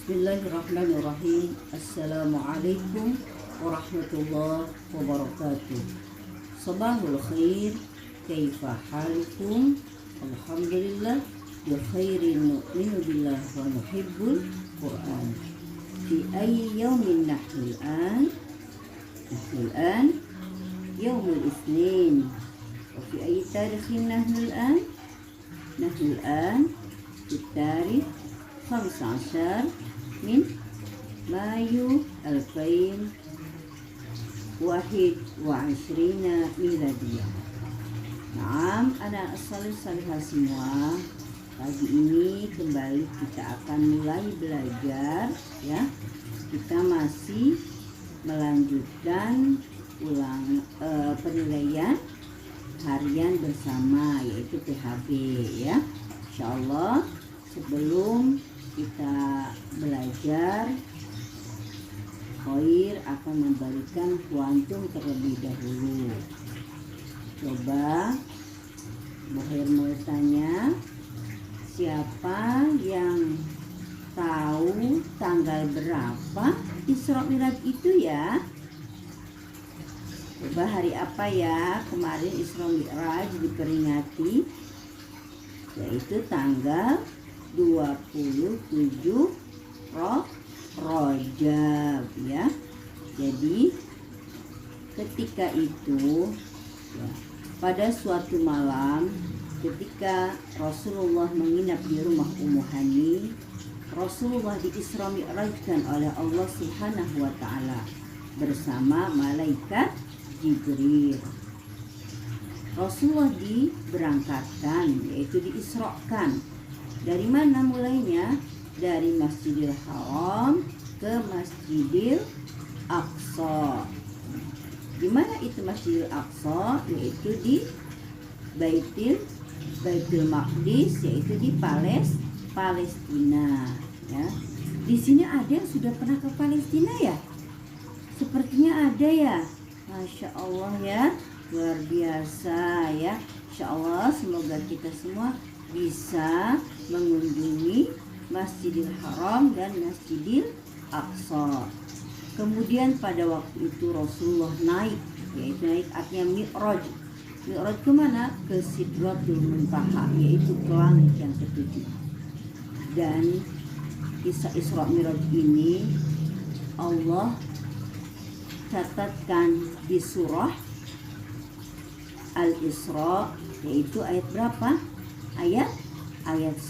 Bismillahirrahmanirrahim. Assalamualaikum warahmatullahi wabarakatuh. Sabahul khair. Kaifa halukum? Alhamdulillah bi khairin, nu'minu billah wa nuhibbul Qur'an. Fi ayyi yawmin nahnu al-an? Nahnu al-an yawmul itsnin. Wa fi ayyi tarikhin nahnu al-an? Nahnu al-an fi tarikh 15 min Mayu 2021 miladiyah. Naam, anak salih-salihah semua. Pagi ini kembali kita akan mulai belajar ya. Kita masih melanjutkan penilaian harian bersama, yaitu PHB ya. Insyaallah sebelum kita belajar, Khair akan memberikan kuantum terlebih dahulu. Coba Bu Khair mau tanya, siapa yang tahu tanggal berapa Isra Mi'raj itu ya? Coba hari apa ya kemarin Isra Mi'raj diperingati? Yaitu tanggal 27 Rajab ya. Jadi ketika itu ya, pada suatu malam ketika Rasulullah menginap di rumah Ummu Hani, Rasulullah di-Isra Mi'rajkan oleh Allah Subhanahu wa taala bersama malaikat Jibril. Rasulullah diberangkatkan, yaitu diisrokan. Dari mana mulainya? Dari Masjidil Haram ke Masjidil Aqsa. Di mana itu Masjidil Aqsa? Yaitu di Baitul Maqdis, yaitu di Palestina. Ya. Di sini ada yang sudah pernah ke Palestina ya? Sepertinya ada ya. Masya Allah ya, luar biasa ya. Insya Allah semoga kita semua bisa mengunjungi Masjidil Haram dan Masjidil Aqsa. Kemudian pada waktu itu Rasulullah naik, yaitu naik artinya Mi'raj. Mi'raj kemana? Ke Sidratul Muntaha, yaitu ke langit yang ketujuh. Dan kisah Isra Mi'raj ini Allah catatkan di surah Al-Isra, yaitu ayat berapa? Ayat 1.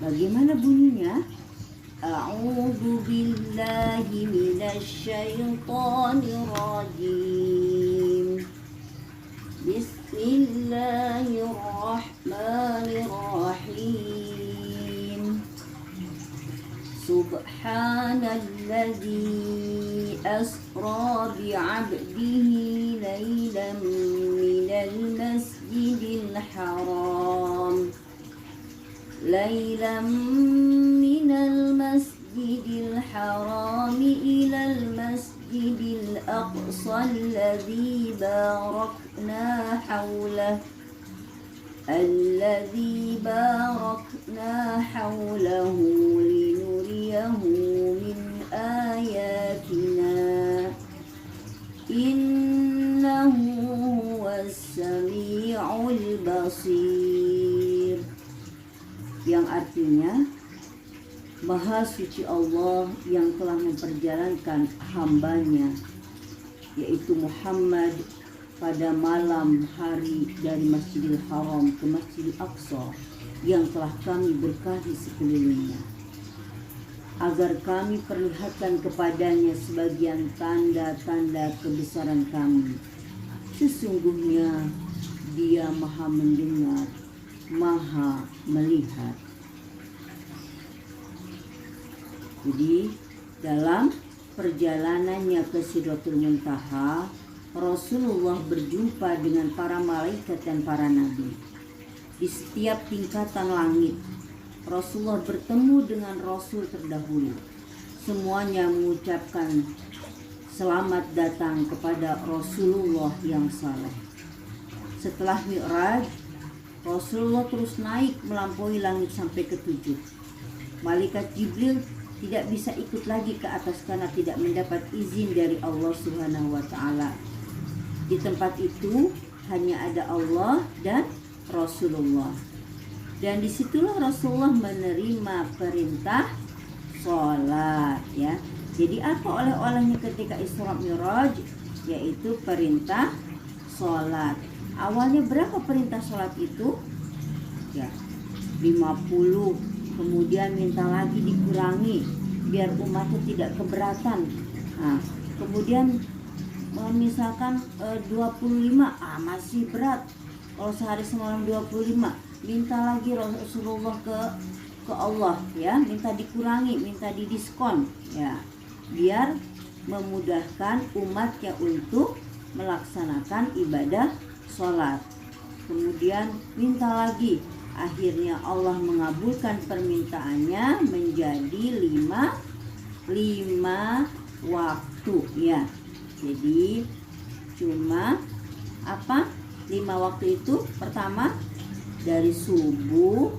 Bagaimana bunyinya? A'udzu billahi minasyaitonir rajim. Bismillahirrahmanirrahim. Subhanalladzi asra bi'abdihi laylan minal masjidil haram masjidil haram ilal masjidil aqsa alladzi barakna hawlahu linuriyahu min ayatina innahu huwas sami'ul basir. Yang artinya, Maha suci Allah yang telah memperjalankan hambanya, yaitu Muhammad, pada malam hari dari Masjidil Haram ke Masjidil Aqsa yang telah kami berkahi sekelilingnya, agar kami perlihatkan kepadanya sebagian tanda-tanda kebesaran kami. Sesungguhnya Dia Maha mendengar, Maha melihat. Jadi dalam perjalanannya ke Sidratul Muntaha, Rasulullah berjumpa dengan para malaikat dan para nabi. Di setiap tingkatan langit, Rasulullah bertemu dengan Rasul terdahulu. Semuanya mengucapkan selamat datang kepada Rasulullah yang saleh. Setelah Mi'raj, Rasulullah terus naik melampaui langit sampai ke 7. Malaikat Jibril tidak bisa ikut lagi ke atas karena tidak mendapat izin dari Allah Subhanahu wa taala. Di tempat itu hanya ada Allah dan Rasulullah. Dan disitulah Rasulullah menerima perintah sholat ya. Jadi apa oleh-olehnya ketika Isra Mi'raj? Yaitu perintah sholat. Awalnya berapa perintah sholat itu? Ya, 50. Kemudian minta lagi dikurangi biar umatnya tidak keberatan. Nah, kemudian misalkan 25, masih berat. Kalau sehari semalam 25, minta lagi Rasulullah ke Allah ya, minta dikurangi, minta didiskon ya, biar memudahkan umatnya untuk melaksanakan ibadah sholat. Kemudian minta lagi, akhirnya Allah mengabulkan permintaannya menjadi lima waktu ya. Jadi cuma 5 waktu itu pertama dari subuh,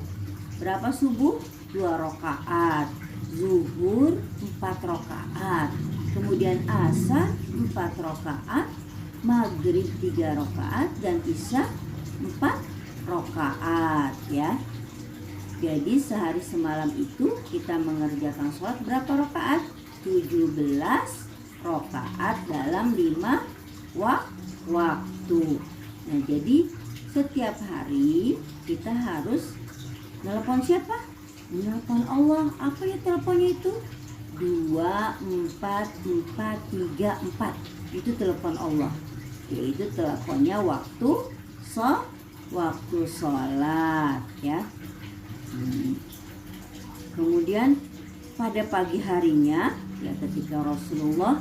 berapa subuh? 2 rakaat, zuhur 4 rakaat, kemudian asar 4 rakaat, maghrib 3 rakaat, dan isya 4 rakaat ya. Jadi sehari semalam itu kita mengerjakan sholat berapa rakaat? 17 rakaat dalam 5 waktu. Nah, jadi setiap hari kita harus telepon siapa? Telepon Allah. Apa ya teleponnya itu? 244334. Itu telepon Allah. Yaitu teleponnya waktu sholat ya. Kemudian pada pagi harinya ya, ketika Rasulullah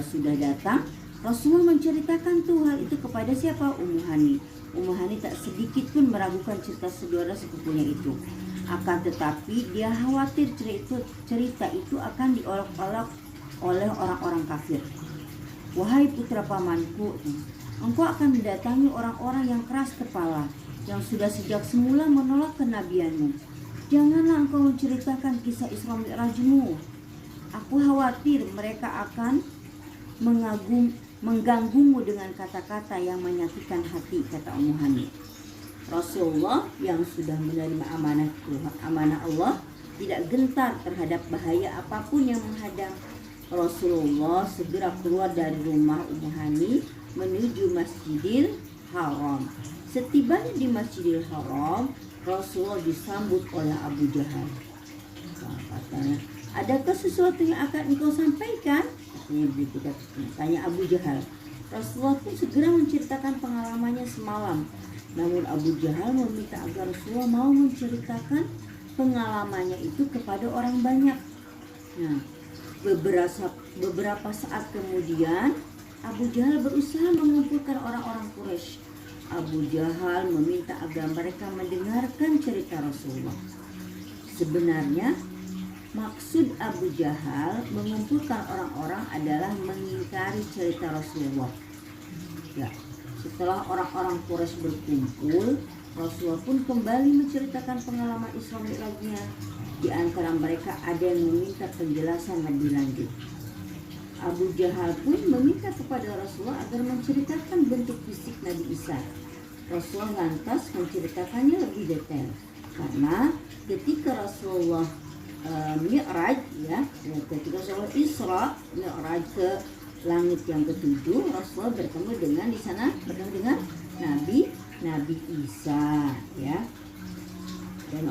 sudah datang, Rasulullah menceritakan tuh hal itu kepada siapa? Ummu Hani. Ummu Hani tak sedikit pun meragukan cerita saudara sepupunya itu. Akan tetapi dia khawatir cerita itu akan diolok-olok oleh orang-orang kafir. Wahai putra pamanku, engkau akan mendatangi orang-orang yang keras kepala, yang sudah sejak semula menolak kenabianmu. Janganlah engkau menceritakan kisah Isra Mi'rajmu. Aku khawatir mereka akan mengganggumu dengan kata-kata yang menyakitkan hati, kata Ummu Hani. Rasulullah yang sudah menerima amanah Allah tidak gentar terhadap bahaya apapun yang menghadang. Rasulullah segera keluar dari rumah Ummu Hani menuju Masjidil Haram. Setibanya di Masjidil Haram, Rasulullah disambut oleh Abu Jahal. Katanya, adakah sesuatu yang akan engkau sampaikan? Katanya begitu, tanya Abu Jahal. Rasulullah pun segera menceritakan pengalamannya semalam. Namun Abu Jahal meminta agar Rasulullah mau menceritakan pengalamannya itu kepada orang banyak. Nah, beberapa saat kemudian Abu Jahal berusaha mengumpulkan orang-orang Quraisy. Abu Jahal meminta agar mereka mendengarkan cerita Rasulullah. Sebenarnya maksud Abu Jahal mengumpulkan orang-orang adalah mengingkari cerita Rasulullah. Ya, setelah orang-orang Quraisy berkumpul, Rasulullah pun kembali menceritakan pengalaman Isra Mi'rajnya. Di antara mereka ada yang meminta penjelasan lebih lanjut. Abu Jahal pun meminta kepada Rasulullah agar menceritakan bentuk fisik Nabi Isa. Rasulullah lantas menceritakannya lebih detail. Karena ketika Rasulullah Mi'raj ya, ketika Rasulullah Isra Mi'raj ke langit yang ketujuh, Rasulullah bertemu dengan dengan Nabi Isa ya. Dan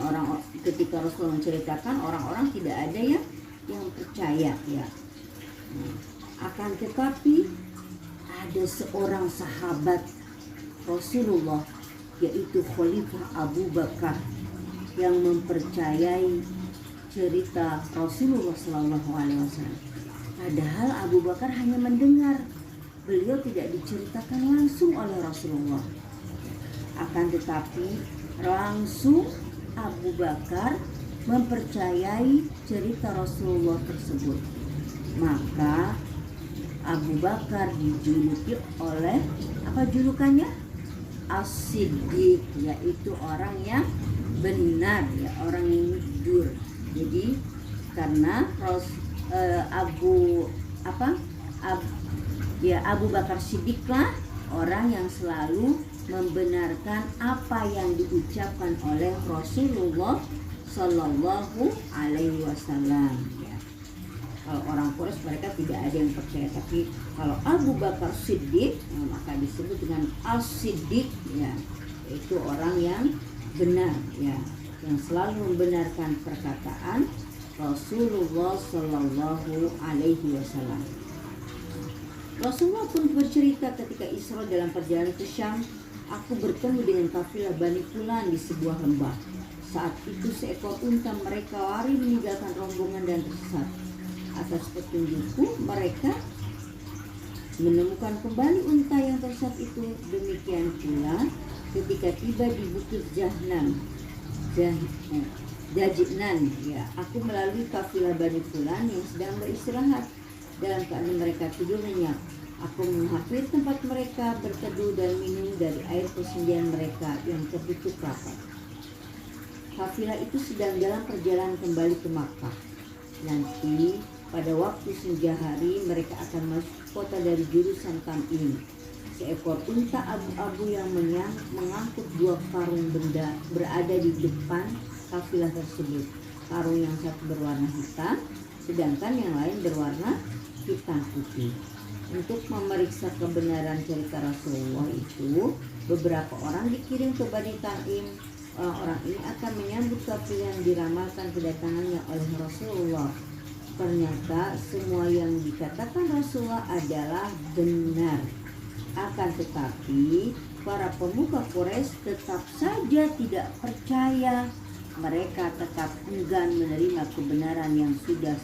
ketika Rasulullah menceritakan, orang-orang tidak ada yang percaya ya. Akan tetapi ada seorang sahabat Rasulullah, yaitu Khalifah Abu Bakar, yang mempercayai cerita Rasulullah SAW. Padahal Abu Bakar hanya mendengar, beliau tidak diceritakan langsung oleh Rasulullah. Akan tetapi langsung Abu Bakar mempercayai cerita Rasulullah tersebut. Maka Abu Bakar dijuluki oleh apa julukannya? As-Siddiq, yaitu orang yang benar ya, orang yang jujur. Jadi karena Abu Bakar Siddiq lah orang yang selalu membenarkan apa yang diucapkan oleh Rasulullah Shallallahu Alaihi Wasallam. Ya. Kalau orang Quraisy mereka tidak ada yang percaya, tapi kalau Abu Bakar Siddiq maka disebut dengan As-Siddiq, ya, yaitu orang yang benar, ya, yang selalu membenarkan perkataan Rasulullah Shallallahu Alaihi Wasallam. Rasulullah pun bercerita ketika Isra dalam perjalanan ke Syam, aku bertemu dengan kafilah Bani Fulan di sebuah lembah. Saat itu seekor unta mereka lari meninggalkan rombongan dan tersesat. Atas petunjukku mereka menemukan kembali unta yang tersesat itu. Demikian pula ketika tiba di Bukit Jajiknan, ya, aku melalui kafilah Bani Fulan yang sedang beristirahat. Dalam keadaan mereka tidur nyenyak, aku menghampiri tempat mereka berteduh dan minum dari air persendian mereka yang tertutup rapat. Kafilah itu sedang dalam perjalanan kembali ke Makkah. Nanti pada waktu senja hari mereka akan masuk kota dari jurusan Tamim. Seekor unta abu-abu yang mengangkut 2 karung benda berada di depan kafilah tersebut. Karung yang satu berwarna hitam, sedangkan yang lain berwarna hitam putih. Untuk memeriksa kebenaran cerita Rasulullah itu, beberapa orang dikirim ke Bani Tamim. Orang-orang ini akan menyambut kafilah yang diramalkan kedatangannya oleh Rasulullah. Ternyata semua yang dikatakan Rasulullah adalah benar. Akan tetapi para pemuka Quraisy tetap saja tidak percaya. Mereka tetap enggan menerima kebenaran yang sudah